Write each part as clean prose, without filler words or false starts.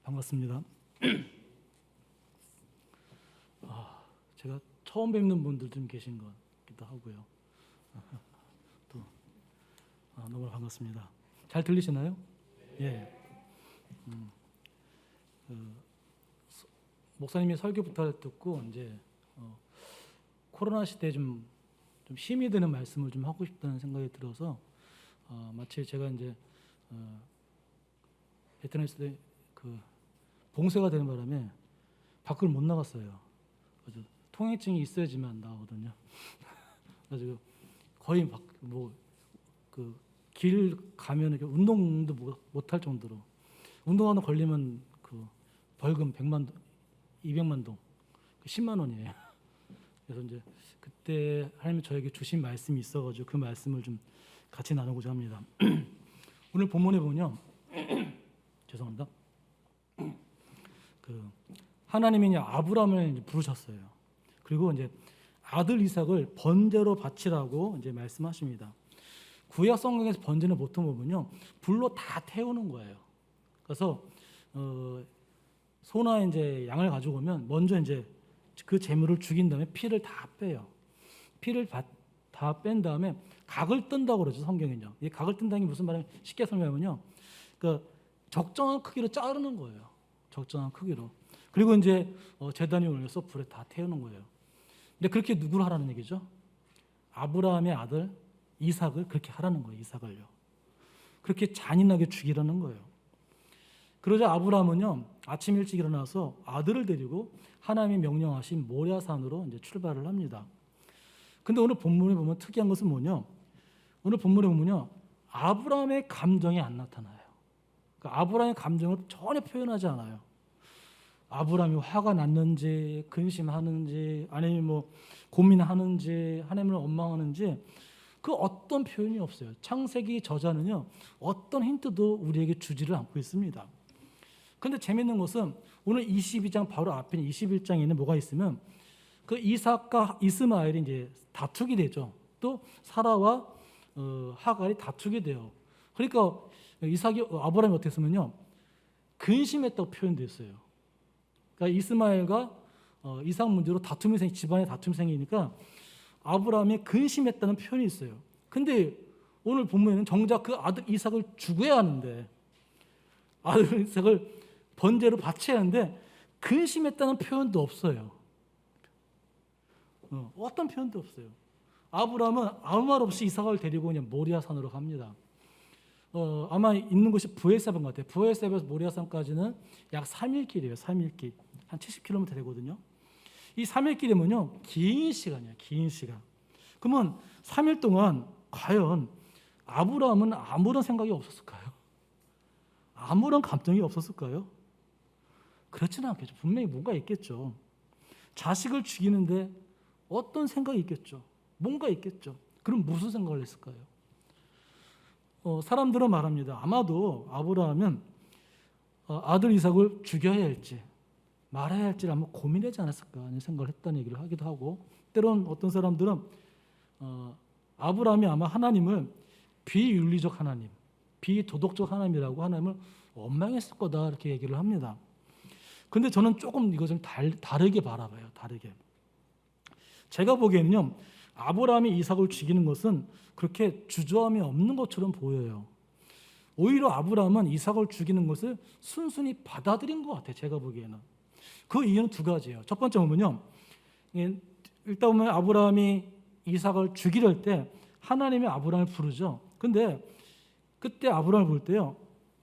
반갑습니다. 제가 처음 뵙는 분들 좀 계신 것 같기도 하고요. 또 너무 반갑습니다. 잘 들리시나요? 예. 목사님이 설교부터 듣고 이제 코로나 시대에 좀 힘이 되는 말씀을 좀 하고 싶다는 생각이 들어서 마치 제가 이제 베트남에서 그 봉쇄가 되는 바람에 밖을 못 나갔어요. 그래서 통행증이 있어야지만 나오거든요. 그래서 거의 길 가면 이렇게 운동도 못 할 정도로 운동 하나 걸리면 그 벌금 100만 동, 200만 동, 10만 원이에요. 그래서 이제 그때 하나님이 저에게 주신 말씀이 있어가지고 그 말씀을 좀 같이 나누고자 합니다. 오늘 본문에 보면요, 죄송합니다. 하나님이 아브라함을 이제 부르셨어요. 그리고 이제 아들 이삭을 번제로 바치라고 이제 말씀하십니다. 구약 성경에서 번제는 보통 보면요, 불로 다 태우는 거예요. 그래서 소나 이제 양을 가지고 오면 먼저 이제 그 제물을 죽인 다음에 피를 다 빼요. 피를 다 뺀 다음에 각을 뜬다고 그러죠, 성경은요. 이 각을 뜬다는 게 무슨 말이냐면 쉽게 설명하면요, 그러니까 적정한 크기로 자르는 거예요. 적정한 크기로. 그리고 이제 제단 위에 올려서 불에 다 태우는 거예요. 근데 그렇게 누구를 하라는 얘기죠? 아브라함의 아들 이삭을 그렇게 하라는 거예요. 이삭을요. 그렇게 잔인하게 죽이라는 거예요. 그러자 아브라함은요, 아침 일찍 일어나서 아들을 데리고 하나님이 명령하신 모리아산으로 이제 출발을 합니다. 근데 오늘 본문에 보면 특이한 것은 뭐냐? 오늘 본문에 보면요, 아브라함의 감정이 안 나타나요. 그러니까 아브라함의 감정을 전혀 표현하지 않아요. 아브라함이 화가 났는지, 근심하는지, 아니면 뭐 고민하는지, 하나님을 원망하는지 그 어떤 표현이 없어요. 창세기 저자는요, 어떤 힌트도 우리에게 주지를 않고 있습니다. 근데 재밌는 것은 오늘 22장 바로 앞에 21장에는 뭐가 있으면 그 이삭과 이스마엘이 이제 다투게 되죠. 또 사라와 하갈이 다투게 돼요. 그러니까 아브라함이 어떻게 했으면요, 근심했다고 표현되어 있어요. 그러니까 이스마엘과 이삭 문제로 집안의 다툼이 생기니까 아브라함이 근심했다는 표현이 있어요. 근데 오늘 본문에는 정작 그 아들 이삭을 죽여야 하는데, 아들 이삭을 번제로 바쳐야 하는데 근심했다는 표현도 없어요. 어떤 표현도 없어요. 아브라함은 아무 말 없이 이삭을 데리고 그냥 모리아산으로 갑니다. 아마 있는 곳이 부엘세바인 것 같아요. 부엘세바에서 모리아산까지는 약 3일 길이에요. 3일 길. 한 70km 되거든요. 이 3일 길이면요, 긴 시간이에요. 긴 시간. 그러면 3일 동안 과연 아브라함은 아무런 생각이 없었을까요? 아무런 감정이 없었을까요? 그렇지는 않겠죠. 분명히 뭔가 있겠죠. 자식을 죽이는데 어떤 생각이 있겠죠. 뭔가 있겠죠. 그럼 무슨 생각을 했을까요? 사람들은 말합니다. 아마도 아브라함은 아들 이삭을 죽여야 할지 말아야 할지를 한번 고민하지 않았을까 하는 생각을 했다는 얘기를 하기도 하고, 때론 어떤 사람들은 아브라함이 아마 하나님을 비윤리적 하나님, 비도덕적 하나님이라고 하나님을 원망했을 거다 이렇게 얘기를 합니다. 근데 저는 조금 이거 좀 다르게 바라봐요. 다르게. 제가 보기에는요, 아브라함이 이삭을 죽이는 것은 그렇게 주저함이 없는 것처럼 보여요. 오히려 아브라함은 이삭을 죽이는 것을 순순히 받아들인 것 같아요. 제가 보기에는. 그 이유는 두 가지예요. 첫 번째 보면요, 일단 보면 아브라함이 이삭을 죽이려 할 때 하나님이 아브라함을 부르죠. 근데 그때 아브라함을 부를 때요,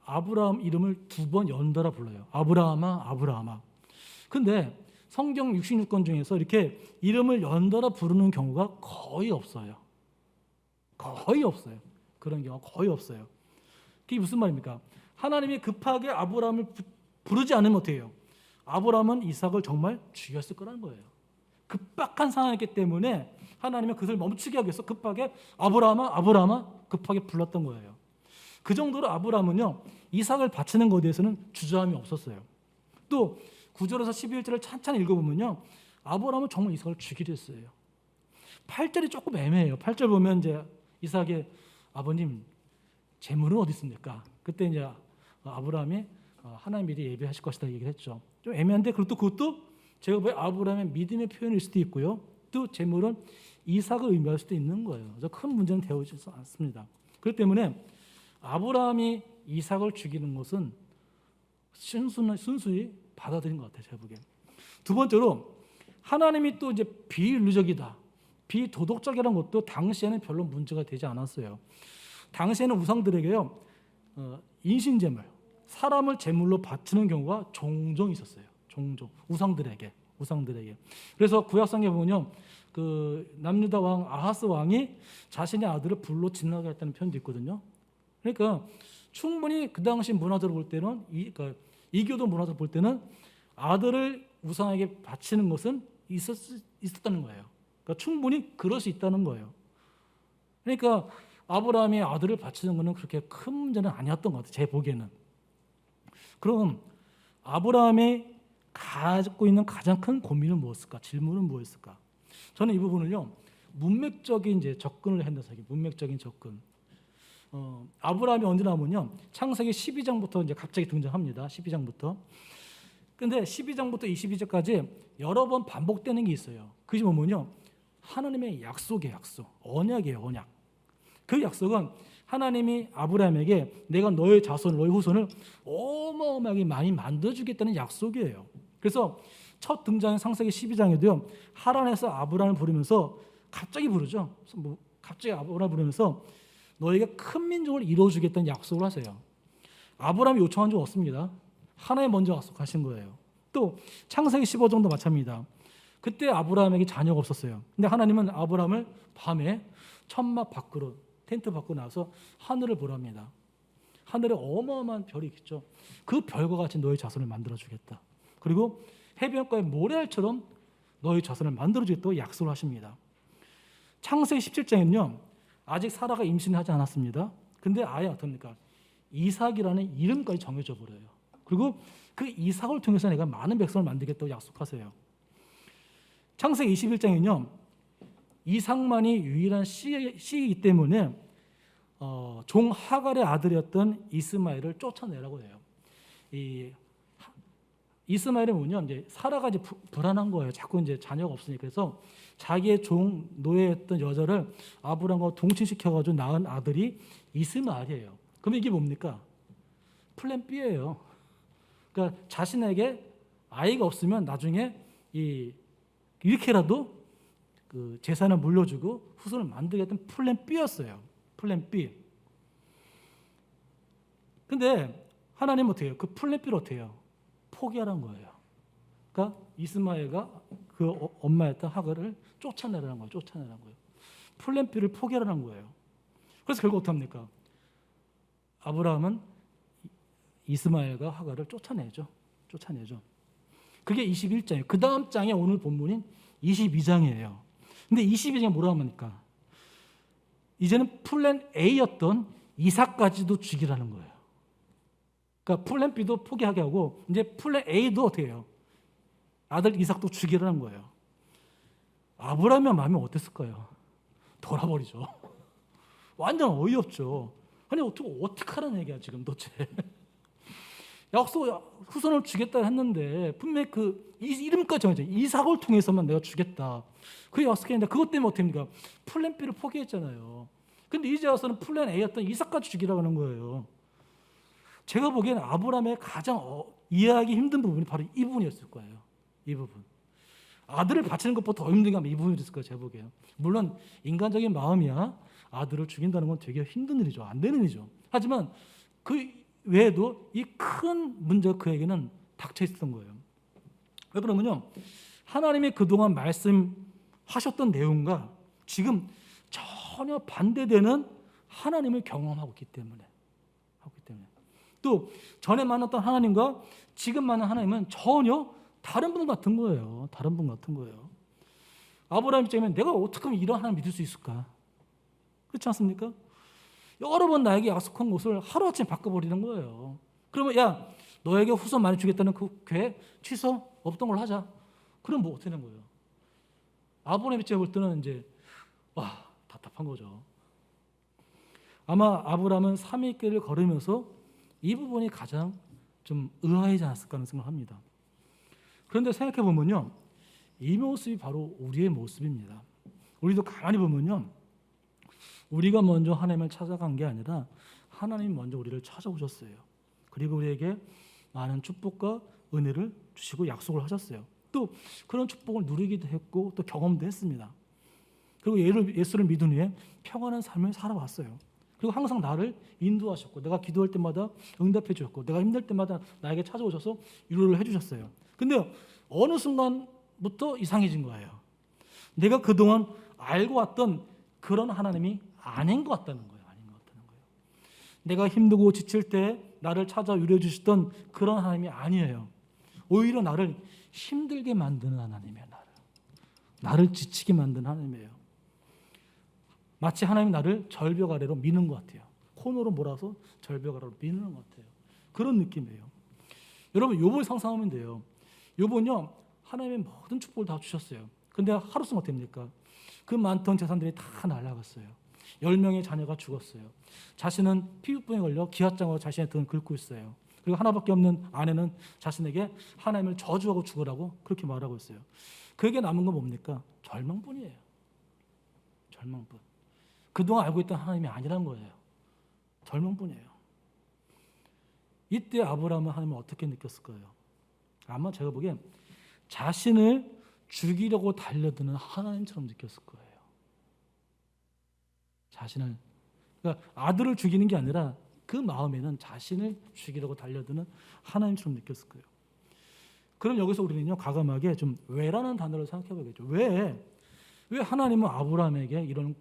아브라함 이름을 2번 연달아 불러요. 아브라함아, 아브라함아. 근데 성경 66권 중에서 이렇게 이름을 연달아 부르는 경우가 거의 없어요. 거의 없어요. 그런 경우가 거의 없어요. 그게 무슨 말입니까? 하나님이 급하게 아브라함을 부르지 않으면 어떻게 해요? 아브라함은 이삭을 정말 죽였을 거라는 거예요. 급박한 상황이기 때문에 하나님은 그것을 멈추게 하기 위해서 급하게 아브라함아, 아브라함아 급하게 불렀던 거예요. 그 정도로 아브라함은요, 이삭을 바치는 것에 대해서는 주저함이 없었어요. 또 9절에서 11절을 찬찬히 읽어보면요, 아브라함은 정말 이삭을 죽이려 했어요. 8절이 조금 애매해요. 8절 보면 이제 이삭의 아버님 재물은 어디 있습니까? 그때 이제 아브라함이 하나님 미리 예비하실 것이다 얘기를 했죠. 좀 애매한데 그것도 제가 보기에 아브라함의 믿음의 표현일 수도 있고요. 또 제물은 이삭을 의미할 수도 있는 거예요. 그래서 큰 문제는 되어지지 않습니다. 그렇기 때문에 아브라함이 이삭을 죽이는 것은 순수히 받아들인 것 같아요. 제가 보기에. 두 번째로 하나님이 또 이제 비윤리적이다, 비도덕적이라는 것도 당시에는 별로 문제가 되지 않았어요. 당시에는 우상들에게요, 인신제물, 사람을 제물로 바치는 경우가 종종 있었어요. 종종 우상들에게. 그래서 구약성경에 보면요, 그 남유다 왕 아하스 왕이 자신의 아들을 불로 지나게 했다는 표현도 있거든요. 그러니까 충분히 그 당시 문화적으로 볼 때는 그러니까 이교도 문화적으로 볼 때는 아들을 우상에게 바치는 것은 있었다는 거예요. 그러니까 충분히 그럴 수 있다는 거예요. 그러니까 아브라함이 아들을 바치는 것은 그렇게 큰 문제는 아니었던 것 같아요. 제 보기에는. 그럼 아브라함이 가지고 있는 가장 큰 고민은 무엇일까? 질문은 무엇일까? 저는 이 부분을요, 문맥적인 이제 접근을 한다 생각해요. 문맥적인 접근. 아브라함이 언제 나오면요, 창세기 12장부터 이제 갑자기 등장합니다. 12장부터. 근데 12장부터 22장까지 여러 번 반복되는 게 있어요. 그것이 뭐냐면요, 하나님의 약속이에요. 약속. 언약이에요. 언약. 그 약속은 하나님이 아브라함에게 내가 너의 자손, 너의 후손을 어마어마하게 많이 만들어주겠다는 약속이에요. 그래서 첫 등장인 창세기 12장에도요, 하란에서 아브라함을 부르면서 갑자기 부르죠. 갑자기 아브라함을 부르면서 너희가 큰 민족을 이루어주겠다는 약속을 하세요. 아브라함이 요청한 적 없습니다. 하나님 먼저 약속하신 거예요. 또 창세기 15장도 마찬가지입니다. 그때 아브라함에게 자녀가 없었어요. 근데 하나님은 아브라함을 밤에 천막 밖으로, 텐트 밖으로 나와서 하늘을 보랍니다. 하늘에 어마어마한 별이 있죠. 그 별과 같이 너희 자손을 만들어주겠다. 그리고 해변가의 모래알처럼 너희 자손을 만들어주겠다고 약속을 하십니다. 창세기 17장에는요, 아직 사라가 임신을 하지 않았습니다. 근데 아예 어떻습니까? 이삭이라는 이름까지 정해져 버려요. 그리고 그 이삭을 통해서 내가 많은 백성을 만들겠다고 약속하세요. 창세기 21장에는요, 이삭만이 유일한 씨이기 때문에 종 하갈의 아들이었던 이스마엘을 쫓아내라고 해요. 이스마엘은 뭐냐, 이제 사라가 이제 불안한 거예요. 자꾸 이제 자녀가 없으니까. 그래서 자기의 종 노예였던 여자를 아브람과 동침시켜가지고 낳은 아들이 이스마엘이에요. 그럼 이게 뭡니까? 플랜 B예요. 그러니까 자신에게 아이가 없으면 나중에 이렇게라도 그 재산을 물려주고 후손을 만들겠다는 플랜 B였어요. 플랜 B. 근데 하나님은 어떻게 해요? 그 플랜 B를 어떻게 해요? 포기하라는 거예요. 그러니까 이스마엘과 그 엄마였던 하갈을 쫓아내라는 거예요. 플랜 B를 포기하라는 거예요. 그래서 결국 어떻게 합니까? 아브라함은 이스마엘과 하갈을 쫓아내죠. 그게 21장이에요. 그 다음 장에 오늘 본문인 22장이에요. 근데 22장에 뭐라고 합니까? 이제는 플랜 A였던 이삭까지도 죽이라는 거예요. 그러니까 플랜 B도 포기하게 하고 이제 플랜 A도 어떻게 해요? 아들 이삭도 죽이라는 거예요. 아브라함의 마음이 어땠을까요? 돌아버리죠. 완전 어이없죠. 아니 어떻게 하라는 얘기야 지금 도대체. 약속 후손을 주겠다 했는데 분명히 그 이름까지 정해져. 이삭을 통해서만 내가 주겠다. 그 약속했는데 그것 때문에 어떻게 합니까? 플랜 B를 포기했잖아요. 근데 이제 와서는 플랜 A였던 이삭까지 죽이라고 하는 거예요. 제가 보기에는 아브라함의 가장 이해하기 힘든 부분이 바로 이 부분이었을 거예요. 이 부분. 아들을 바치는 것보다 더 힘든 게 이 부분이었을 거예요. 제가 보기에는. 물론 인간적인 마음이야 아들을 죽인다는 건 되게 힘든 일이죠. 안 되는 일이죠. 하지만 그 외에도 이 큰 문제가 그에게는 닥쳐 있었던 거예요. 왜 그러면요, 하나님이 그동안 말씀하셨던 내용과 지금 전혀 반대되는 하나님을 경험하고 있기 때문에. 또 전에 만났던 하나님과 지금 만난 하나님은 전혀 다른 분 같은 거예요. 아브라함 입장에는 내가 어떻게 하면 이런 하나님 믿을 수 있을까? 그렇지 않습니까? 여러 번 나에게 약속한 것을 하루아침에 바꿔버리는 거예요. 그러면 야 너에게 후손 많이 주겠다는 그 계획 취소 없던 걸로 하자. 그럼 뭐 어떻게 되는 거예요? 아브라함 입장에 볼 때는 이제 답답한 거죠. 아마 아브라함은 3일 길을 걸으면서 이 부분이 가장 좀 의아하지 않았을까 하는 생각을 합니다. 그런데 생각해 보면요, 이 모습이 바로 우리의 모습입니다. 우리도 가만히 보면요, 우리가 먼저 하나님을 찾아간 게 아니라 하나님이 먼저 우리를 찾아오셨어요. 그리고 우리에게 많은 축복과 은혜를 주시고 약속을 하셨어요. 또 그런 축복을 누리기도 했고 또 경험도 했습니다. 그리고 예수를 믿은 후에 평안한 삶을 살아왔어요. 그리고 항상 나를 인도하셨고, 내가 기도할 때마다 응답해 주셨고, 내가 힘들 때마다 나에게 찾아오셔서 위로를 해주셨어요. 근데 어느 순간부터 이상해진 거예요. 내가 그동안 알고 왔던 그런 하나님이 아닌 것 같다는 거예요. 내가 힘들고 지칠 때 나를 찾아 위로해 주시던 그런 하나님이 아니에요. 오히려 나를 힘들게 만드는 하나님이에요. 나를 지치게 만드는 하나님이에요. 마치 하나님이 나를 절벽 아래로 미는 것 같아요. 코너로 몰아서 절벽 아래로 미는 것 같아요. 그런 느낌이에요. 여러분, 욥을 상상하면 돼요. 욥은요, 하나님의 모든 축복을 다 주셨어요. 근데 하루씩 어떻게 됩니까? 그 많던 재산들이 다 날아갔어요. 10명의 자녀가 죽었어요. 자신은 피부병에 걸려 기아장으로 자신의 등을 긁고 있어요. 그리고 하나밖에 없는 아내는 자신에게 하나님을 저주하고 죽으라고 그렇게 말하고 있어요. 그에게 남은 건 뭡니까? 절망뿐이에요. 절망뿐. 그동안 알고 있던 하나님이 아니란 거예요. 절망뿐이에요. 이때 아브라함은 하나님을 어떻게 느꼈을 거예요? 아마 제가 보기엔 자신을 죽이려고 달려드는 하나님처럼 느꼈을 거예요. 자신을, 그러니까 아들을 죽이는 게 아니라 그 마음에는 자신을 죽이려고 달려드는 하나님처럼 느꼈을 거예요. 그럼 여기서 우리는요, 과감하게 좀 왜라는 단어를 생각해 보겠죠. 왜 하나님은 아브라함에게 이런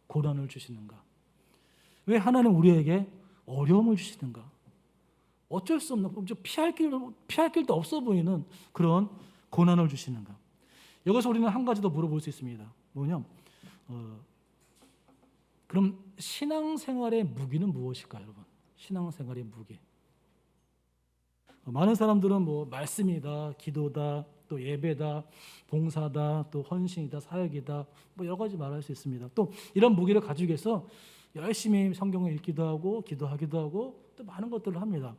고난을 주시는가? 왜 하나님은 우리에게 어려움을 주시는가? 어쩔 수 없는, 피할 길도 없어 보이는 그런 고난을 주시는가? 여기서 우리는 한 가지 더 물어볼 수 있습니다. 뭐냐? 그럼 신앙생활의 무기는 무엇일까요, 여러분? 신앙생활의 무기. 많은 사람들은 뭐 말씀이다, 기도다, 또 예배다, 봉사다, 또 헌신이다, 사역이다, 뭐 여러 가지 말할 수 있습니다. 또 이런 무기를 가지고 해서 열심히 성경을 읽기도 하고 기도하기도 하고 또 많은 것들을 합니다.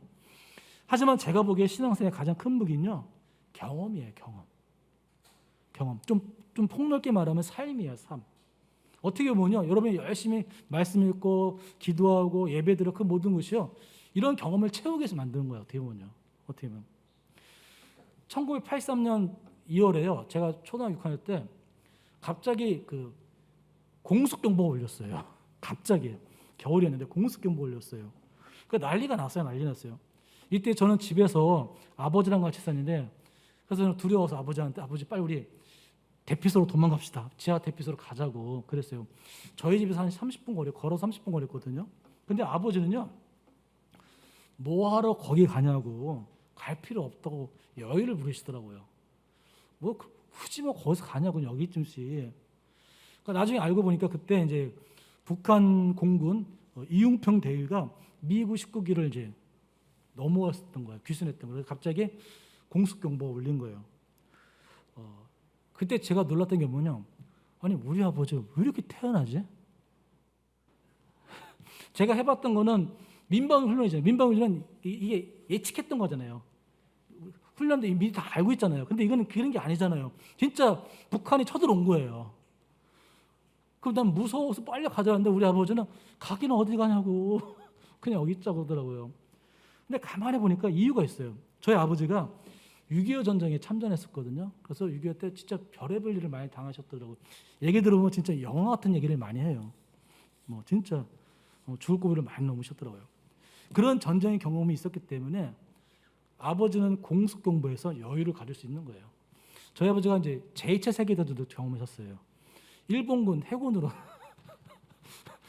하지만 제가 보기에 신앙생활의 가장 큰 무기는요, 경험이에요. 경험. 좀 폭넓게 말하면 삶이에요. 삶. 어떻게 보면요, 여러분이 열심히 말씀 읽고 기도하고 예배드려 그 모든 것이요, 이런 경험을 채우기 위해서 만드는 거예요. 어떻게 보면요. 1983년 2월에요. 제가 초등학교 6학년 때 갑자기 그 공습경보가 울렸어요. 갑자기 겨울이었는데 공습경보 울렸어요. 그 난리가 났어요. 난리 났어요. 이때 저는 집에서 아버지랑 같이 있었는데, 그래서 저는 두려워서 아버지한테, 아버지 빨리 우리 대피소로 도망갑시다. 지하 대피소로 가자고 그랬어요. 저희 집에서 한 30분 거리, 걸어서 30분 거리거든요. 근데 아버지는요, 뭐하러 거기 가냐고, 갈 필요 없다고 여의를 부리시더라고요. 뭐 굳이 뭐 거기서 가냐고, 여기쯤씩. 그러니까 나중에 알고 보니까 그때 이제 북한 공군 이웅평 대위가 미국 19기를 이제 넘어왔던 거예요. 귀순했던 거예요. 갑자기 공습경보가 울린 거예요. 그때 제가 놀랐던 게 뭐냐, 아니 우리 아버지가 왜 이렇게 태어나지? 제가 해봤던 거는 민방훈련이잖아요. 민방훈련은 이게 예측했던 거잖아요. 훈련도 미리 다 알고 있잖아요. 근데 이거는 그런 게 아니잖아요. 진짜 북한이 쳐들어온 거예요. 그럼 난 무서워서 빨리 가자는데 우리 아버지는 가기는 어디 가냐고 그냥 여기 있자고 그러더라고요. 근데 가만히 보니까 이유가 있어요. 저희 아버지가 6.25 전쟁에 참전했었거든요. 그래서 6.25 때 진짜 별의별 일을 많이 당하셨더라고요. 얘기 들어보면 진짜 영화 같은 얘기를 많이 해요. 뭐 진짜 죽을 고비를 많이 넘으셨더라고요. 그런 전쟁의 경험이 있었기 때문에 아버지는 공습경보에서 여유를 가질 수 있는 거예요. 저희 아버지가 이제 제2차 세계대전도 경험하셨어요. 일본군 해군으로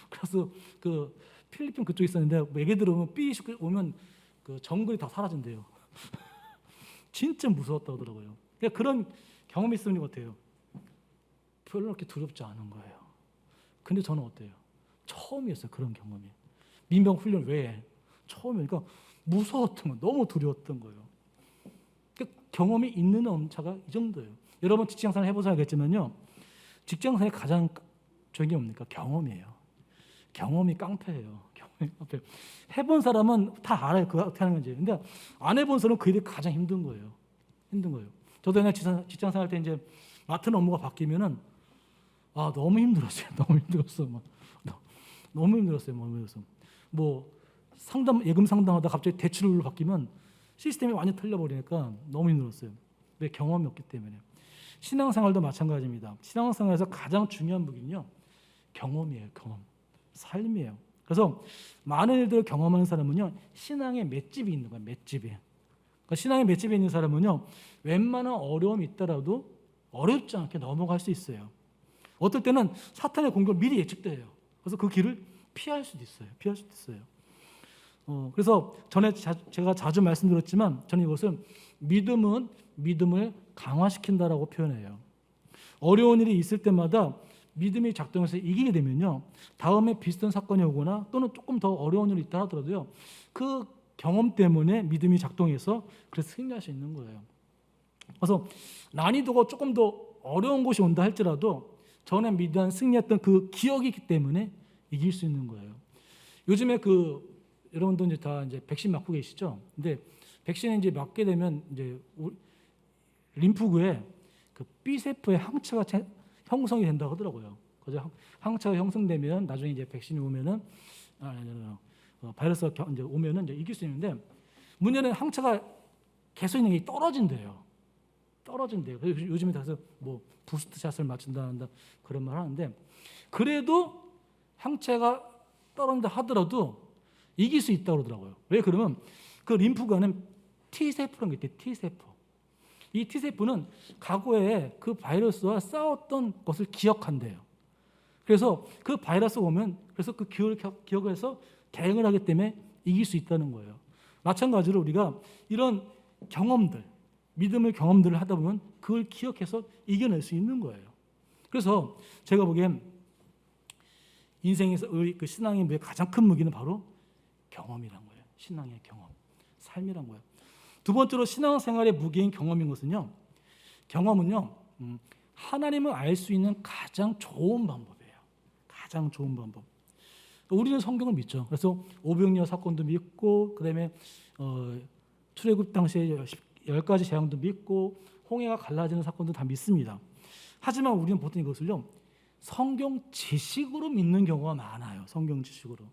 그래서 그 필리핀 그쪽에 있었는데 얘기 들어보면 삐 오면 그 정글이 다 사라진대요. 진짜 무서웠다고 하더라고요. 그러니까 그런 경험이 있는 것 같아요. 별로 그렇게 두렵지 않은 거예요. 근데 저는 어때요? 처음이었어요. 그런 경험이. 민병 훈련 외에 처음이니까 무서웠던 거, 너무 두려웠던 거예요. 그러니까 경험이 있는 엄차가 이 정도예요. 여러분 직장생활 해보셔야 알겠지만요, 직장생활의 가장 좋은 게 뭡니까? 경험이에요. 경험이 깡패예요. 앞에 해본 사람은 다 알아요. 그거 어떻게 하는 건지. 근데 안 해본 사람은 그 일이 가장 힘든 거예요. 힘든 거예요. 저도 그냥 직장 생활 때 이제 맡은 업무가 바뀌면은 너무 힘들었어요. 너무 힘들었어. 너무 힘들었어요. 너무 힘들었어. 뭐 예금 상담하다 갑자기 대출로 바뀌면 시스템이 완전 틀려버리니까 너무 힘들었어요. 왜? 경험이 없기 때문에. 신앙생활도 마찬가지입니다. 신앙생활에서 가장 중요한 부분은요, 경험이에요. 경험, 삶이에요. 그래서 많은 일들을 경험하는 사람은요, 신앙의 맷집이 있는 거예요. 맷집이. 그러니까 신앙의 맷집이 있는 사람은요, 웬만한 어려움이 있더라도 어렵지 않게 넘어갈 수 있어요. 어떨 때는 사탄의 공격을 미리 예측돼요. 그래서 그 길을 피할 수도 있어요. 피할 수도 있어요. 그래서 전에 제가 자주 말씀드렸지만 저는 이것을 믿음은 믿음을 강화시킨다라고 표현해요. 어려운 일이 있을 때마다 믿음이 작동해서 이기게 되면요, 다음에 비슷한 사건이 오거나 또는 조금 더 어려운 일이 있다 하더라도요, 그 경험 때문에 믿음이 작동해서 그래서 승리할 수 있는 거예요. 그래서 난이도가 조금 더 어려운 곳이 온다 할지라도 전에 믿은 승리했던 그 기억이 있기 때문에 이길 수 있는 거예요. 요즘에 여러분도 이제 다 이제 백신 맞고 계시죠? 근데 백신에 이제 맞게 되면 이제 림프구에 그 B세포의 항체가 형성이 된다고 하더라고요. 그래서 항체가 형성되면 나중에 이제 백신이 오면은 바이러스가 이제 오면은 이제 이길 수 있는데, 문제는 항체가 계속 있는 게 떨어진대요. 그래서 요즘에 다서 뭐 부스트샷을 맞춘다 그런 말 하는데, 그래도 항체가 떨어진다 하더라도 이길 수 있다고 그러더라고요. 왜? 그러면 그 림프관은 T세포라는 게 있대요. T세포. 이 T세포는 과거에 그 바이러스와 싸웠던 것을 기억한대요. 그래서 그 바이러스가 오면 그래서 그 기억을 해서 대응을 하기 때문에 이길 수 있다는 거예요. 마찬가지로 우리가 이런 경험들, 믿음의 경험들을 하다 보면 그걸 기억해서 이겨낼 수 있는 거예요. 그래서 제가 보기엔 인생에서 그 신앙의 가장 큰 무기는 바로 경험이란 거예요. 신앙의 경험, 삶이란 거예요. 두 번째로 신앙생활의 무기인 경험인 것은요, 경험은요, 하나님을 알 수 있는 가장 좋은 방법이에요. 가장 좋은 방법. 우리는 성경을 믿죠. 그래서 오병이어 사건도 믿고, 그다음에 출애굽 당시에 10가지 재앙도 믿고, 홍해가 갈라지는 사건도 다 믿습니다. 하지만 우리는 보통 이것을요, 성경 지식으로 믿는 경우가 많아요. 성경 지식으로.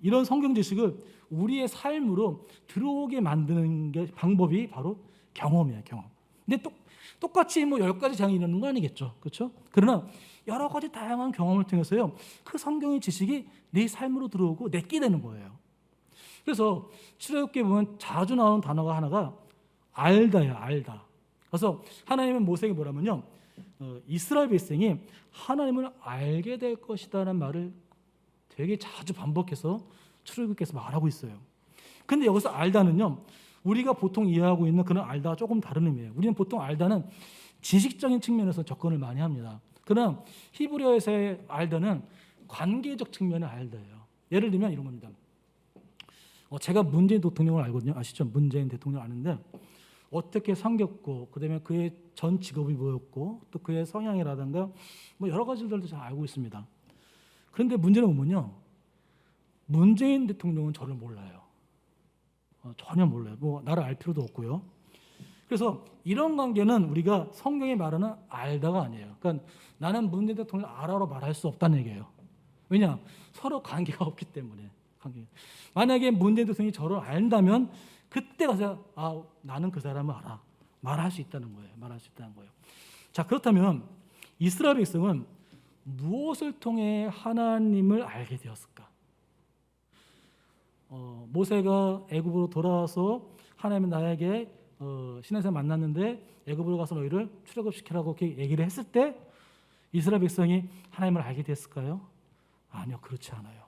이런 성경 지식을 우리의 삶으로 들어오게 만드는 게 방법이 바로 경험이에요. 경험. 근데 똑같이 뭐 10가지 재앙이 일어나는 건 아니겠죠. 그렇죠? 그러나 여러 가지 다양한 경험을 통해서요, 그 성경의 지식이 내 삶으로 들어오고 내게 되는 거예요. 그래서 출애굽기에 보면 자주 나오는 단어가 하나가 알다예요. 알다. 그래서 하나님은 모세에게 뭐라면요, 이스라엘 백성이 하나님을 알게 될 것이다라는 말을 되게 자주 반복해서 출애굽기에서 말하고 있어요. 근데 여기서 알다는요, 우리가 보통 이해하고 있는 그런 알다와 조금 다른 의미예요. 우리는 보통 알다는 지식적인 측면에서 접근을 많이 합니다. 그러나 히브리어에서의 알다는 관계적 측면의 알다예요. 예를 들면 이런 겁니다. 제가 문재인 대통령을 알거든요. 아시죠? 문재인 대통령 아는데 어떻게 생겼고, 그다음에 그의 전 직업이 뭐였고, 또 그의 성향이라든가 뭐 여러 가지들도 잘 알고 있습니다. 그런데 문제는 뭐냐면 문재인 대통령은 저를 몰라요. 전혀 몰라요. 뭐 나를 알 필요도 없고요. 그래서 이런 관계는 우리가 성경이 말하는 알다가 아니에요. 그러니까 나는 문재인 대통령을 알아로 말할 수 없다는 얘기예요. 왜냐? 서로 관계가 없기 때문에. 만약에 문재인 대통령이 저를 안다면 그때 가서 나는 그 사람을 알아. 말할 수 있다는 거예요. 말할 수 있다는 거예요. 자, 그렇다면 이스라엘 백성은 무엇을 통해 하나님을 알게 되었을까? 모세가 애굽으로 돌아와서 하나님은 나에게 시내에서 만났는데 애굽으로 가서 너희를 출애굽시키라고 이렇게 얘기를 했을 때 이스라엘 백성이 하나님을 알게 됐을까요? 아니요, 그렇지 않아요.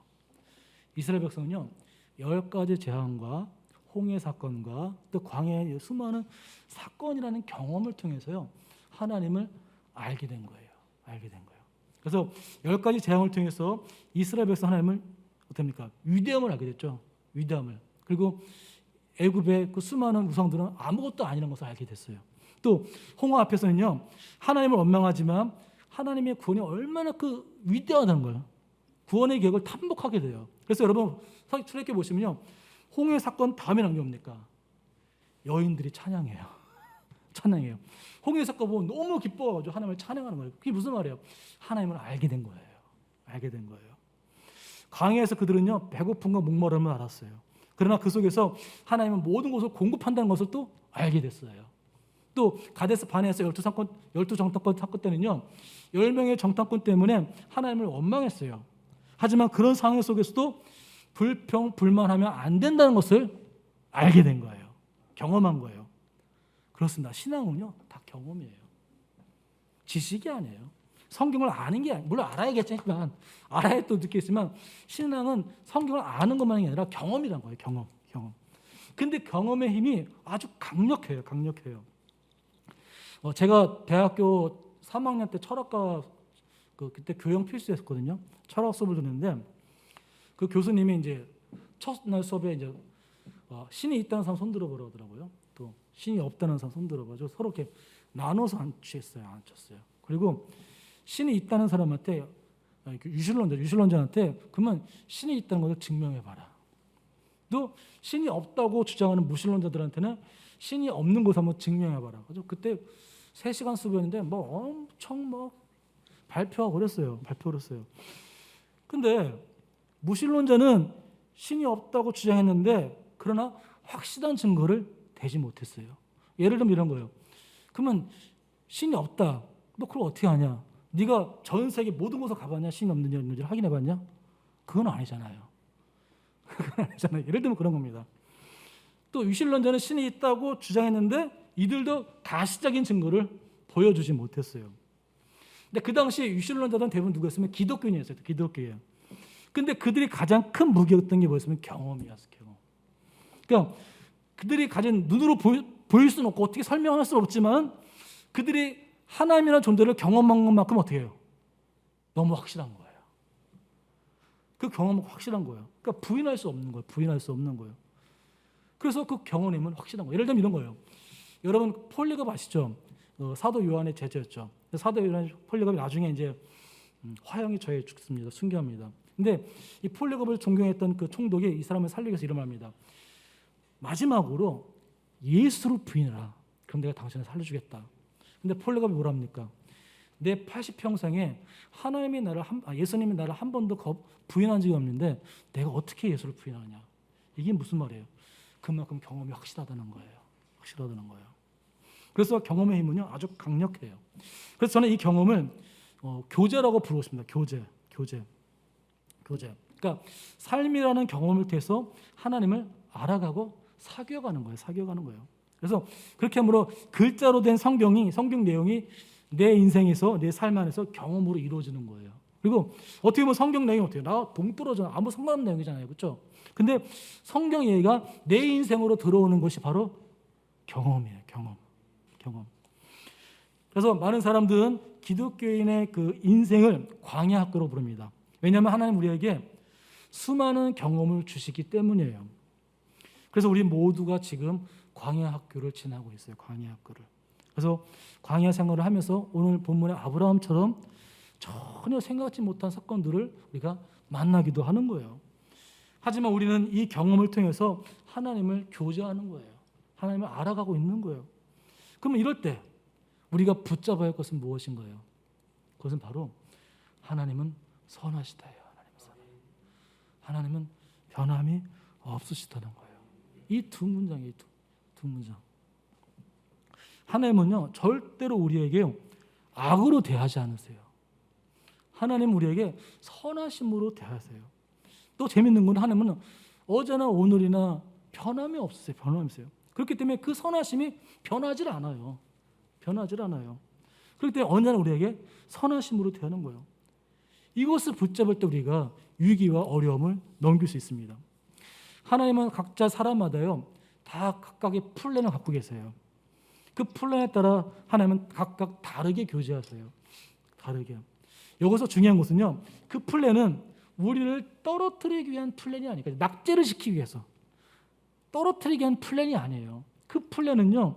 이스라엘 백성은요, 10가지 재앙과 홍해 사건과 또 광야의 수많은 사건이라는 경험을 통해서요, 하나님을 알게 된 거예요. 알게 된 거예요. 그래서 10가지 재앙을 통해서 이스라엘 백성 하나님을 어떻습니까? 위대함을 알게 됐죠. 위대함을. 그리고 애굽의 그 수많은 우상들은 아무것도 아니라는 것을 알게 됐어요. 또 홍해 앞에서는요, 하나님을 원망하지만 하나님의 구원이 얼마나 그 위대하다는 거예요. 구원의 계획을 탐복하게 돼요. 그래서 여러분 출애굽기 보시면요, 홍해 사건 다음에 나온 게 뭡니까? 여인들이 찬양해요. 찬양해요. 홍해 사건 보면 너무 기뻐가지고 하나님을 찬양하는 거예요. 그게 무슨 말이에요? 하나님을 알게 된 거예요. 알게 된 거예요. 광야에서 그들은요, 배고픔과 목마름을 알았어요. 그러나 그 속에서 하나님은 모든 것을 공급한다는 것을 또 알게 됐어요. 또 가데스 바네아서 12 정탐권 사건 때는요, 10명의 정탐권 때문에 하나님을 원망했어요. 하지만 그런 상황 속에서도 불평불만하면 안 된다는 것을 알게 된 거예요. 경험한 거예요. 그렇습니다. 신앙은요, 다 경험이에요. 지식이 아니에요. 성경을 아는 게 물론 알아야겠지만, 알아야 또 느끼겠지만, 신앙은 성경을 아는 것만이 아니라 경험이란 거예요. 경험. 근데 경험의 힘이 아주 강력해요. 제가 대학교 3학년 때 철학과 그때 교양 필수였거든요. 철학 수업을 듣는데 그 교수님이 이제 첫날 수업에 이제 신이 있다는 사람 손 들어보라고 하더라고요. 또 신이 없다는 사람 손 들어봐서 서로 이렇게 나눠서 앉혔어요. 그리고 신이 있다는 사람한테 유실론자한테 그러면 신이 있다는 것을 증명해봐라. 또 신이 없다고 주장하는 무신론자들한테는 신이 없는 것을 한번 증명해봐라. 그래서 그때 3시간 수업이었는데 엄청 발표하고 그랬어요. 근데 무신론자는 신이 없다고 주장했는데 그러나 확실한 증거를 대지 못했어요. 예를 들면 이런 거예요. 그러면 신이 없다. 너 그걸 어떻게 하냐? 네가 전 세계 모든 곳에 가봤냐? 신이 없는지 확인해봤냐? 그건 아니잖아요. 예를 들면 그런 겁니다. 또 유실론자는 신이 있다고 주장했는데 이들도 가시적인 증거를 보여주지 못했어요. 근데 그 당시에 유실론자들은 대부분 누구였으면 기독교인이었어요. 기독교예요. 근데 그들이 가장 큰 무기였던 게 뭐였으면 경험이었어요. 그러니까 그들이 가진 눈으로 보일 수는 없고 어떻게 설명할 수는 없지만 그들이 하나님이라는 존재를 경험한 것만큼 어떻게 해요? 너무 확실한 거예요. 그 경험은 확실한 거예요. 그러니까 부인할 수 없는 거예요. 그래서 그 경험은 확실한 거예요. 예를 들면 이런 거예요. 여러분 폴리갑 아시죠? 사도 요한의 제자였죠. 사도 요한 폴리갑이 나중에 이제 화형에 처해 죽습니다. 순교합니다. 근데 이 폴리갑을 존경했던 그 총독이 이 사람을 살리기 위해서 이런 말합니다. 마지막으로 예수를 부인해라. 그럼 내가 당신을 살려주겠다. 근데 폴리갑이 뭐랍니까? 내 80평생에 예수님이 나를 한 번도 부인한 적이 없는데 내가 어떻게 예수를 부인하느냐. 이게 무슨 말이에요? 그만큼 경험이 확실하다는 거예요. 그래서 경험의 힘은요 아주 강력해요. 그래서 저는 이 경험을 교제라고 부르고 싶습니다. 교제. 그러니까 삶이라는 경험을 통해서 하나님을 알아가고 사귀어가는 거예요. 그래서 그렇게 함으로 글자로 된 성경 내용이 내 인생에서 내 삶 안에서 경험으로 이루어지는 거예요. 그리고 어떻게 보면 성경 내용이 어때요? 나 동떨어져 아무 상관없는 내용이잖아요, 그렇죠? 근데 성경 얘기가 내 인생으로 들어오는 것이 바로 경험이에요. 경험. 그래서 많은 사람들은 기독교인의 그 인생을 광야 학교로 부릅니다. 왜냐하면 하나님 우리에게 수많은 경험을 주시기 때문이에요. 그래서 우리 모두가 지금 광야 학교를 지나고 있어요. 광야 학교를. 그래서 광야 생활을 하면서 오늘 본문의 아브라함처럼 전혀 생각지 못한 사건들을 우리가 만나기도 하는 거예요. 하지만 우리는 이 경험을 통해서 하나님을 교제하는 거예요. 하나님을 알아가고 있는 거예요. 그러면 이럴 때 우리가 붙잡아야 할 것은 무엇인가요? 그것은 바로 하나님은 선하시다예요. 하나님은 변함이 없으시다는 거예요. 이 두 문장이에요. 두 문장. 하나님은요 절대로 우리에게 악으로 대하지 않으세요. 하나님 우리에게 선하심으로 대하세요. 또 재밌는 건 하나님은 어제나 오늘이나 변함이 없으세요. 그렇기 때문에 그 선하심이 변하질 않아요. 그렇기 때문에 언제나 우리에게 선하심으로 대하는 거예요. 이것을 붙잡을 때 우리가 위기와 어려움을 넘길 수 있습니다. 하나님은 각자 사람마다요 다 각각의 플랜을 갖고 계세요. 그 플랜에 따라 하나님은 각각 다르게 교제하세요. 여기서 중요한 것은요, 그 플랜은 우리를 떨어뜨리기 위한 플랜이 아니에요. 낙제를 시키기 위해서 떨어뜨리기 위한 플랜이 아니에요. 그 플랜은요,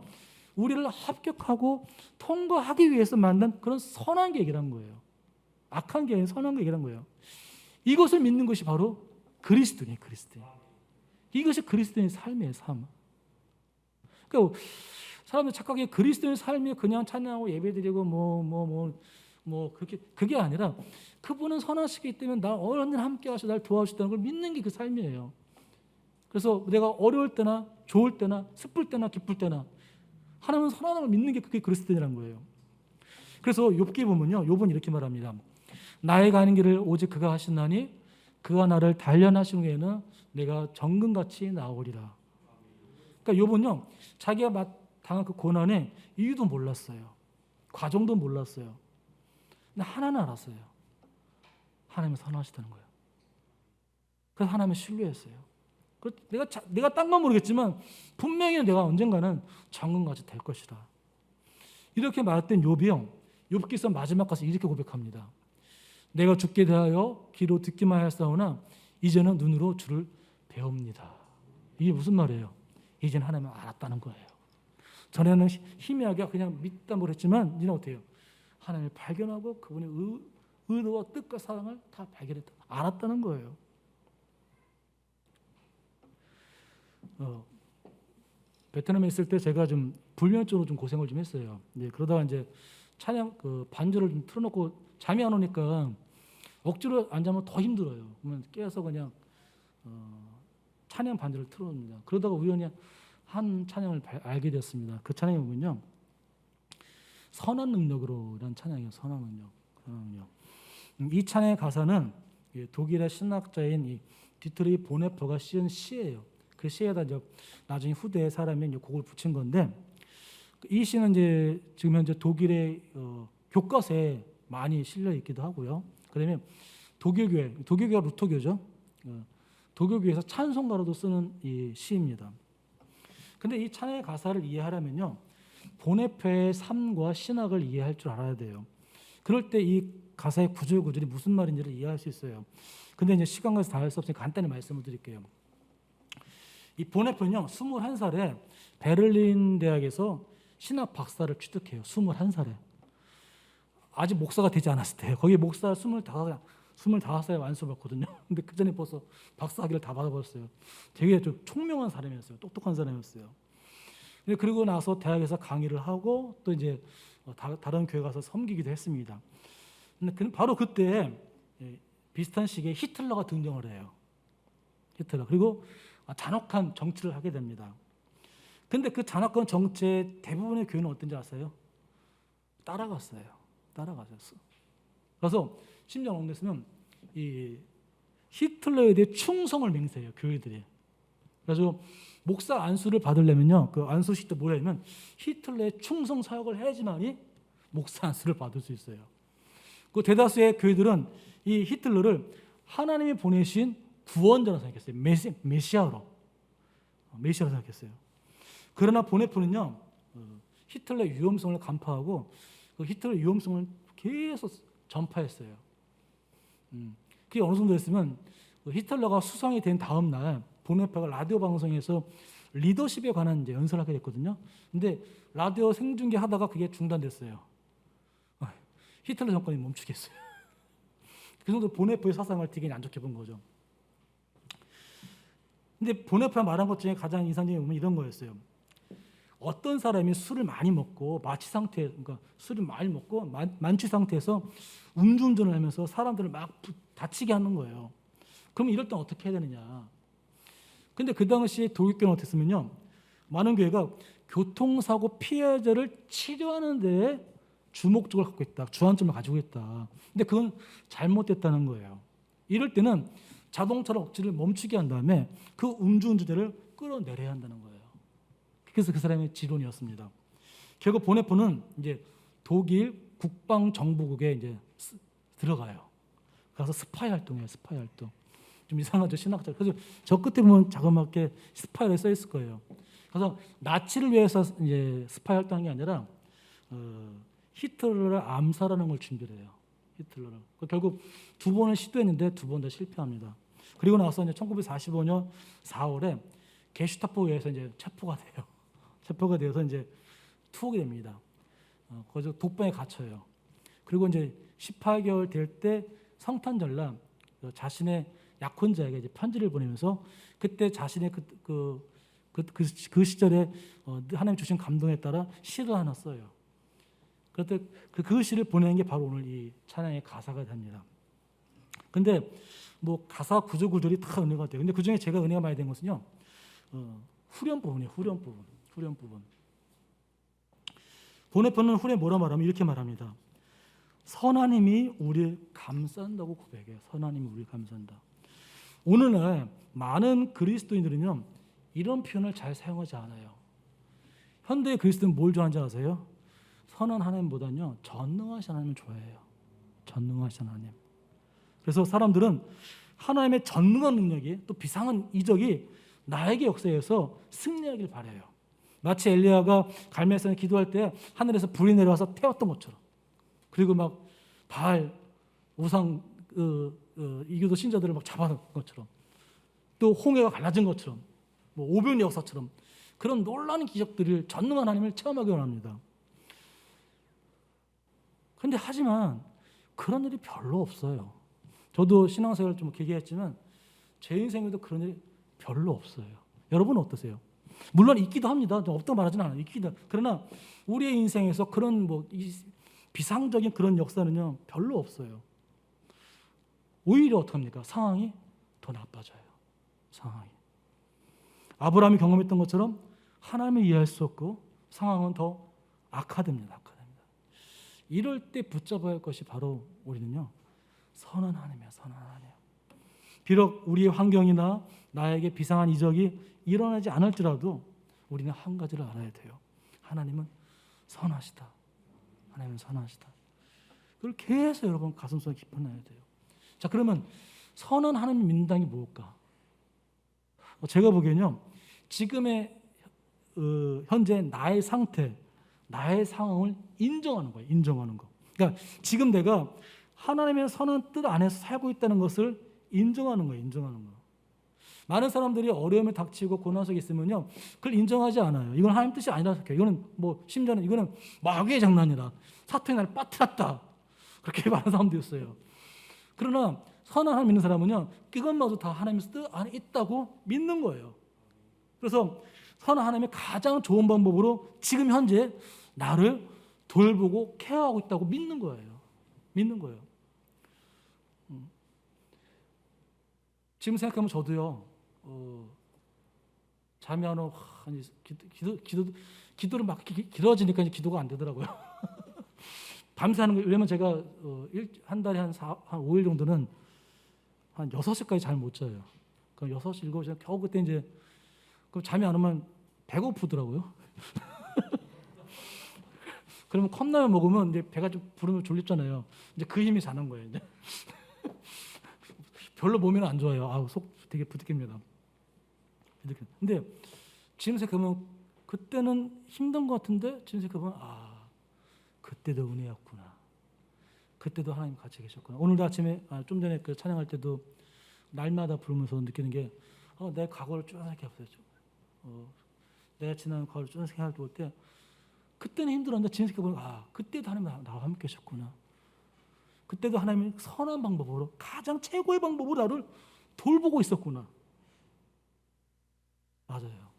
우리를 합격하고 통과하기 위해서 만든 그런 선한 계획이란 거예요. 악한 계획이 선한 계획이란 거예요. 이것을 믿는 것이 바로 그리스도인이에요. 그리스도인. 이것이 그리스도인의 삶이에요. 삶. 그러니까 사람들 착각해 그리스도인의 삶이 그냥 찬양하고 예배드리고 그렇게 그게 아니라 그분은 선하시기 때문에 나 언제나 함께 하셔 날 도와주시다는 걸 믿는 게 그 삶이에요. 그래서 내가 어려울 때나 좋을 때나 슬플 때나 기쁠 때나 하나님은 선한 걸 믿는 게 그게 그리스도인이라는 거예요. 그래서 욥기 보면요, 욥은 이렇게 말합니다. 나의 가는 길을 오직 그가 하시나니 그가 나를 단련하신 후에는 내가 정금같이 나오리라. 그러니까 욥은요, 자기가 당한 그 고난의 이유도 몰랐어요. 과정도 몰랐어요. 근데 하나는 알았어요. 하나님은 선하시다는 거예요. 그래서 하나님을 신뢰했어요. 내가 딴 건 모르겠지만 분명히 내가 언젠가는 정금같이 될 것이다. 이렇게 말했던 욥이요, 욥기서 마지막 가서 이렇게 고백합니다. 내가 죽게 대하여 귀로 듣기만 하였사오나 이제는 눈으로 주를 배웁니다. 이게 무슨 말이에요? 이제는 하나님을 알았다는 거예요. 전에는 희미하게 그냥 믿다 그랬지만 이제는 어때요? 하나님을 발견하고 그분의 의도와 뜻과 사랑을 다 발견했다, 알았다는 거예요. 베트남에 있을 때 제가 좀 불면증으로 좀 고생을 좀 했어요. 그러다가 이제 찬양 반주를 좀 틀어놓고 잠이 안 오니까 억지로 안 자면 더 힘들어요. 그러면 깨서 그냥 찬양 반주를 틀어놓습니다. 그러다가 우연히 한 찬양을 알게 됐습니다. 그 찬양이 뭐냐면 선한 능력으로라는 찬양이에요. 선한 능력. 이 찬양의 가사는 독일의 신학자인 이 디트리 보네퍼가 쓰은 시예요. 그 시에다 이제 나중에 후대 사람이 이제 곡을 붙인 건데, 이 시는 이제 지금 현재 독일의 교과서에 많이 실려 있기도 하고요. 그다음에 독일교가 루터교죠. 독일교에서 찬송가로도 쓰는 이 시입니다. 근데 이 찬양의 가사를 이해하려면요, 보네페의 삶과 신학을 이해할 줄 알아야 돼요. 그럴 때 이 가사의 구절구절이 무슨 말인지를 이해할 수 있어요. 근데 이제 시간 관계에서 다 할 수 없으니 간단히 말씀을 드릴게요. 이 보네페는요, 21살에 베를린 대학에서 신학 박사를 취득해요. 21살에. 아직 목사가 되지 않았을 때. 거기 목사 25살에 완수 받거든요. 근데 그 전에 벌써 박사 학위를 다 받아버렸어요. 되게 좀 총명한 사람이었어요. 똑똑한 사람이었어요. 그리고 나서 대학에서 강의를 하고 또 이제 다른 교회 가서 섬기기도 했습니다. 근데 바로 그때 비슷한 시기에 히틀러가 등장을 해요. 히틀러. 그리고 잔혹한 정치를 하게 됩니다. 근데 그 잔혹한 정치의 대부분의 교회는 어떤지 아세요? 따라갔어요. 그래서 심지어 어느냐면 이 히틀러에 대해 충성을 맹세해요. 교회들이. 그래서 목사 안수를 받으려면요, 그 안수식도 뭐냐면 히틀러의 충성 사역을 해야지만이 목사 안수를 받을 수 있어요. 그 대다수의 교회들은 이 히틀러를 하나님이 보내신 구원자로 생각했어요. 메시아로 생각했어요. 그러나 보네프는요, 히틀러의 위험성을 간파하고 그 히틀러의 위험성을 계속 전파했어요. 그게 어느 정도 됐으면 히틀러가 수상이 된 다음 날 보네파가 라디오 방송에서 리더십에 관한 이제 연설을 하게 됐거든요. 근데 라디오 생중계 하다가 그게 중단됐어요. 히틀러 정권이 멈추겠어요. 그 정도 보네파의 사상을 되게 안 좋게 본 거죠. 근데 보네파가 말한 것 중에 가장 인상적인 부분은 이런 거였어요. 어떤 사람이 술을 많이 먹고 그러니까 술을 많이 먹고 만취 상태에서 음주운전을 하면서 사람들을 막 다치게 하는 거예요. 그럼 이럴 땐 어떻게 해야 되느냐? 근데 그 당시에 독일교는 어땠으면요, 많은 교회가 교통사고 피해자를 치료하는 데에 주목적을 갖고 있다, 주안점을 가지고 있다. 근데 그건 잘못됐다는 거예요. 이럴 때는 자동차를 억지로 멈추게 한 다음에 그 음주운전자를 끌어내려야 한다는 거예요. 그래서 그 사람의 지론이었습니다. 결국 보네포는 이제 독일 국방정보국에 이제 들어가요. 가서 스파이 활동해요. 스파이 활동. 좀 이상하죠, 신학자. 그래서 저 끝에 보면 자그맣게 스파이를 써 있을 거예요. 그래서 나치를 위해서 이제 스파이 활동한 게 아니라 히틀러를 암살하는 걸 준비를 해요. 히틀러를. 결국 2번을 시도했는데 2번 다 실패합니다. 그리고 나서 이제 1945년 4월에 게슈타포에서 이제 체포가 돼요. 체포가 돼서 이제 투옥이 됩니다. 거기서 독방에 갇혀요. 그리고 이제 18개월 될 때 성탄절날 자신의 약혼자에게 이제 편지를 보내면서 그때 자신의 그 시절에 하나님 주신 감동에 따라 시를 하나 써요. 그때 그 시를 보내는 게 바로 오늘 이 찬양의 가사가 됩니다. 근데 뭐 가사 구조 구절이 다 은혜가 돼요. 근데 그 중에 제가 은혜가 많이 된 것은요, 후렴 부분이에요. 후렴 부분. 보네포는 후렴 뭐라 말하면 이렇게 말합니다. 선하님이 우리를 감싼다고 고백해요. 선하님이 우리를 감싼다. 오늘날 많은 그리스도인들은요, 이런 표현을 잘 사용하지 않아요. 현대 그리스도는 뭘 좋아하는지 아세요? 선한 하나님보다는요, 전능하신 하나님을 좋아해요. 전능하신 하나님. 그래서 사람들은 하나님의 전능한 능력이 또 비상한 이적이 나에게 역사해서 승리하길 바라요. 마치 엘리야가 갈멜산에 기도할 때 하늘에서 불이 내려와서 태웠던 것처럼, 그리고 막 바알 우상 이교도 신자들을 막 잡아놓은 것처럼, 또 홍해가 갈라진 것처럼, 뭐 오병의 역사처럼 그런 놀라운 기적들을 전능한 하나님을 체험하기 원합니다. 그런데 하지만 그런 일이 별로 없어요. 저도 신앙생활을 좀 길게 했지만 제 인생에도 그런 일이 별로 없어요. 여러분은 어떠세요? 물론 있기도 합니다. 없다고 말하지는 않아요. 있기도. 그러나 우리의 인생에서 그런 비상적인 그런 역사는요, 별로 없어요. 오히려 어떡합니까? 상황이 더 나빠져요. 상황이. 아브라함이 경험했던 것처럼 하나님을 이해할 수 없고 상황은 더 악화됩니다. 이럴 때 붙잡아야 할 것이 바로 우리는요, 선한 하나님이야. 선한 하나님. 비록 우리의 환경이나 나에게 비상한 이적이 일어나지 않을지라도 우리는 한 가지를 알아야 돼요. 하나님은 선하시다. 하나님은 선하시다. 그걸 계속 여러분 가슴속에 깊어놔야 돼요. 자, 그러면 선한 하나님 믿는다는 게 뭘까? 제가 보기에는요, 지금의 현재 나의 상태, 나의 상황을 인정하는 거예요. 인정하는 거. 그러니까 지금 내가 하나님의 선한 뜻 안에서 살고 있다는 것을 인정하는 거예요. 인정하는 거. 많은 사람들이 어려움에 닥치고 고난 속에 있으면요, 그걸 인정하지 않아요. 이건 하나님 뜻이 아니라 생각해요. 이거는 심지어는 이거는 마귀의 장난이다. 사탄이 나를 빠뜨렸다. 그렇게 많은 사람도 있어요. 그러나 선한 하나님 믿는 사람은요, 그것마저 다 하나님의 뜻 안에 있다고 믿는 거예요. 그래서 선한 하나님의 가장 좋은 방법으로 지금 현재 나를 돌보고 케어하고 있다고 믿는 거예요. 믿는 거예요. 지금 생각하면 저도요, 잠이 안 오고 기도를 막 길어지니까 기도가 안 되더라고요. 밤새 하는 거. 왜냐면 제가 한 달에 한 5일 정도는 한 6시까지 잘 못 자요. 그럼 6시, 7시 겨우 그때 이제 그럼 잠이 안 오면 배고프더라고요. 그러면 컵라면 먹으면 이제 배가 좀 부르면 졸립잖아요. 이제 그 힘이 자는 거예요. 이제. 별로 몸에는 안 좋아요. 속 되게 부득입니다. 근데 지금 생각하면 그때는 힘든 것 같은데 지금 생각하면 그때도 은혜였구나. 그때도 하나님 같이 계셨구나. 오늘도 아침에 좀 전에 그 찬양할 때도 날마다 부르면서 느끼는 게 내 과거를 쭉 생각해봤어요. 내가 지난 과거를 쭉 생각할 때 그때는 힘들었는데 지금 생각해보면 그때도 하나님 나와 함께 계셨구나. 그때도 하나님이 선한 방법으로 가장 최고의 방법으로 나를 돌보고 있었구나. 맞아요.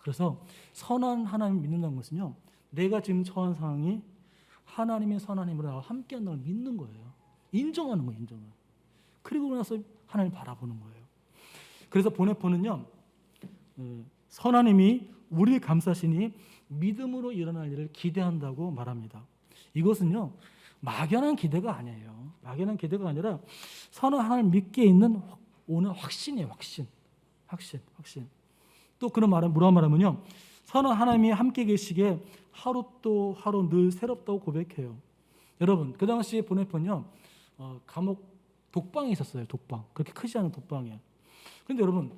그래서 선한 하나님을 믿는다는 것은요, 내가 지금 처한 상황이 하나님의 선한 힘으로 나와 함께 한다는 걸 믿는 거예요. 인정하는 거예요. 인정을. 그리고 나서 하나님을 바라보는 거예요. 그래서 보네포는요, 선한 힘이 우리를 감싸시니 믿음으로 일어날 일을 기대한다고 말합니다. 이것은요, 막연한 기대가 아니에요. 막연한 기대가 아니라 선한 하나님을 믿게 있는 오는 확신이에요. 확신. 또 그런 말은 뭐라 말하면요, 선한 하나님이 함께 계시기에 하루 또 하루 늘 새롭다고 고백해요. 여러분, 그 당시에 보네포는요, 감옥 독방에 있었어요. 독방. 그렇게 크지 않은 독방에. 그런데 여러분,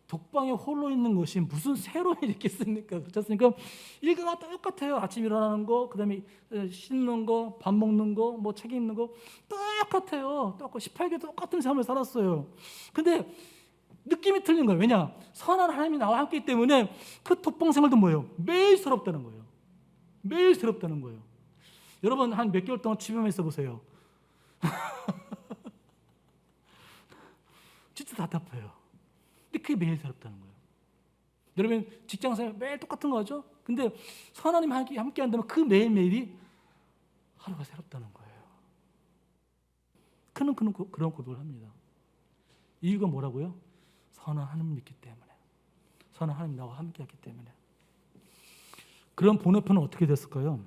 독방에 홀로 있는 것이 무슨 새로운 일이 있겠습니까? 그렇지 않습니까? 일과가 똑같아요. 아침 일어나는 거, 그 다음에 씻는 거, 밥 먹는 거, 책 읽는 거 똑같아요. 18개 똑같은 삶을 살았어요. 근데 느낌이 틀린 거예요. 왜냐? 선한 하나님이 나와 함께 있기 때문에 그 독방 생활도 뭐예요? 매일 새롭다는 거예요. 매일 새롭다는 거예요. 여러분, 한 몇 개월 동안 집에만 있어 보세요. 진짜 답답해요. 근데 그게 매일 새롭다는 거예요. 여러분 직장생활 매일 똑같은 거 하죠? 근데 하나님 함께 한다면 그 매일매일이 하루가 새롭다는 거예요. 그런 고백을 합니다. 이유가 뭐라고요? 선한 하나님 믿기 때문에. 선한 하나님 나와 함께 하기 때문에. 그런 본회표는 어떻게 됐을까요?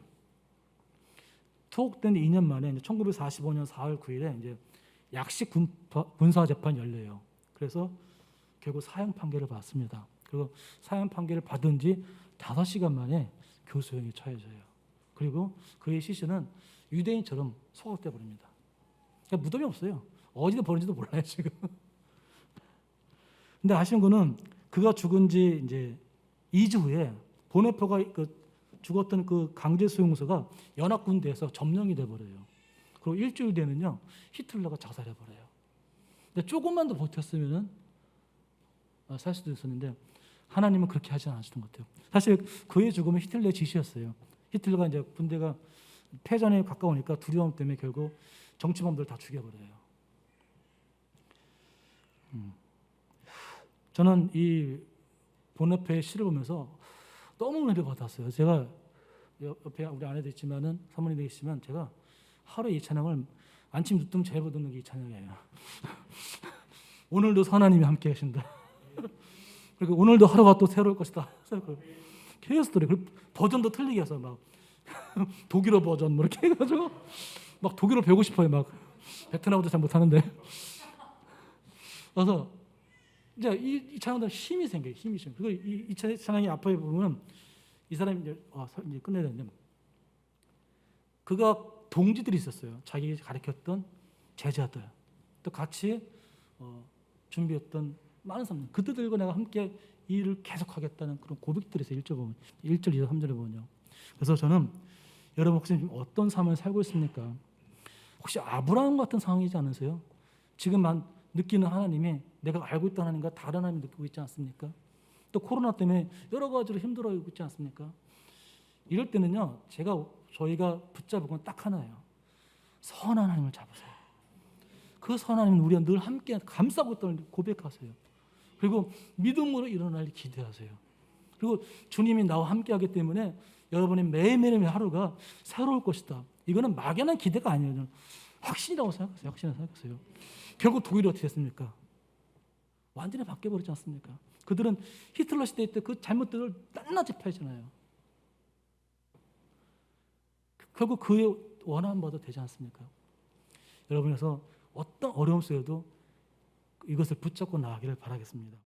투옥된 2년 만에 1945년 4월 9일에 이제 약식 군사 재판이 열려요. 그래서 결국 사형 판결을 받습니다. 그리고 사형 판결을 받은 지 5시간 만에 교수형이 처해져요. 그리고 그의 시신은 유대인처럼 소각돼 버립니다. 그러니까 무덤이 없어요. 어디다 버린지도 몰라요 지금. 근데 아쉬운 거는 그가 죽은 지 이제 2주 후에 보네포가 죽었던 그 강제 수용소가 연합군대에서 점령이 돼 버려요. 그리고 일주일 뒤에는요 히틀러가 자살해 버려요. 근데 조금만 더 버텼으면은 살 수도 있었는데 하나님은 그렇게 하지 않으시는 것 같아요. 사실 그의 죽음은 히틀러의 지시였어요. 히틀러가 이제 군대가 패전에 가까우니까 두려움 때문에 결국 정치범들 다 죽여버려요. 저는 이 보네페의 시를 보면서 너무 은혜를 받았어요. 제가 옆에 우리 아내도 있지만은 사모님도 있지만 제가 하루에 이 찬양을 아침 늦둥 제보 듣는 게 이 찬양이에요. 오늘도 하나님이 함께 하신다. 그리고 오늘도 하루가 또 새로울 것이다. 계속 그래. 버전도 틀리게 해서 막 독일어 버전 뭐 이렇게 해가지고 막 독일어 배우고 싶어요. 막 베트남어도 잘 못하는데. 그래서 이제 이 찬양도 힘이 생겨요. 힘이 생겨. 그리고 이 찬양이 앞에 보면 이 사람이 이제 끝내야 되는데 그가 동지들이 있었어요. 자기 가르쳤던 제자들 또 같이 준비했던 많은 사람들 그들과 내가 함께 이 일을 계속하겠다는 그런 고백들이 있어요. 1절 2절 3절에 보면요. 그래서 저는 여러분 혹시 지금 어떤 삶을 살고 있습니까? 혹시 아브라함 같은 상황이지 않으세요? 지금 느끼는 하나님이 내가 알고 있던 하나님과 다른 하나님을 느끼고 있지 않습니까? 또 코로나 때문에 여러 가지로 힘들어하고 있지 않습니까? 이럴 때는요, 저희가 붙잡은 건 딱 하나예요. 선한 하나님을 잡으세요. 그 선한 하나님은 우리가 늘 함께 감싸고 있다는 고백하세요. 그리고 믿음으로 일어날 일 기대하세요. 그리고 주님이 나와 함께 하기 때문에 여러분의 매일매일의 하루가 새로울 것이다. 이거는 막연한 기대가 아니에요. 확신이라고 생각하세요. 확신이라고 생각하세요. 결국 독일이 어떻게 됐습니까? 완전히 바뀌어버리지 않습니까? 그들은 히틀러 시대 때 그 잘못들을 낱낱이 펴잖아요. 결국 그의 원하는 바도 되지 않습니까? 여러분에서 어떤 어려움 속에도 이것을 붙잡고 나가기를 바라겠습니다.